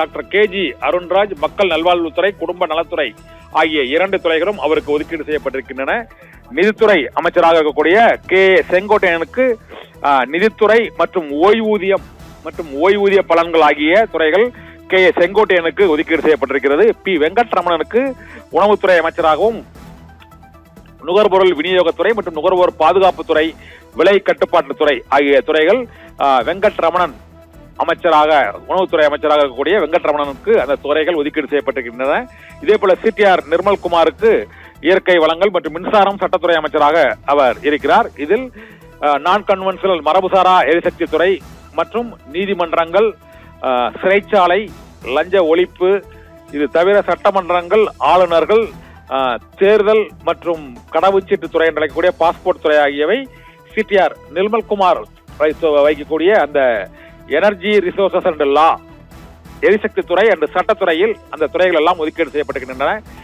Doctor KG Arunraj மக்கள் நல்வாழ்வுத்துறை, குடும்ப நலத்துறை ஆகிய 2 துறைகளும் அவருக்கு ஒதுக்கீடு செய்யப்பட்டிருக்கின்றன. நிதித்துறை அமைச்சராக இருக்கக்கூடிய செங்கோட்டையனுக்கு நிதித்துறை மற்றும் ஓய்வூதிய பலன்கள் ஆகிய துறைகள் செங்கோட்டையனுக்கு ஒதுக்கீடு செய்யப்பட்டிருக்கிறது. வெங்கட்ரமணனுக்கு உணவுத்துறை அமைச்சராகவும் நுகர்பொருள் விநியோகத்துறை மற்றும் நுகர்வோர் பாதுகாப்புத்துறை, விலை கட்டுப்பாட்டுத்துறை ஆகிய துறைகள் வெங்கட்ரமணன் அமைச்சராக, உணவுத்துறை அமைச்சராக இருக்கக்கூடிய வெங்கட்ரமணனுக்கு அந்த துறைகள் ஒதுக்கீடு செய்யப்பட்டிருக்கின்றன. இதே போல CTR நிர்மல்குமாருக்கு இயற்கை வளங்கள் மற்றும் மின்சாரம் சட்டத்துறை அமைச்சராக அவர் இருக்கிறார். இதில் நான் கன்வென்ஷனல் மரபுசாரா எரிசக்தி துறை மற்றும் நீதிமன்றங்கள், சிறைச்சாலை, லஞ்ச ஒழிப்பு, இது தவிர சட்டமன்றங்கள், ஆளுநர்கள், தேர்தல் மற்றும் கடவுச்சீட்டு துறை என்று அழைக்கக்கூடிய பாஸ்போர்ட் துறை ஆகியவை CTR நிர்மல்குமார் வைக்கக்கூடிய அந்த எனர்ஜி ரிசோர்சஸ் அண்ட் லா, எரிசக்தி துறை அண்ட் சட்டத்துறையில் அந்த துறைகள் எல்லாம் ஒதுக்கீடு செய்யப்பட்டிருக்கின்றன.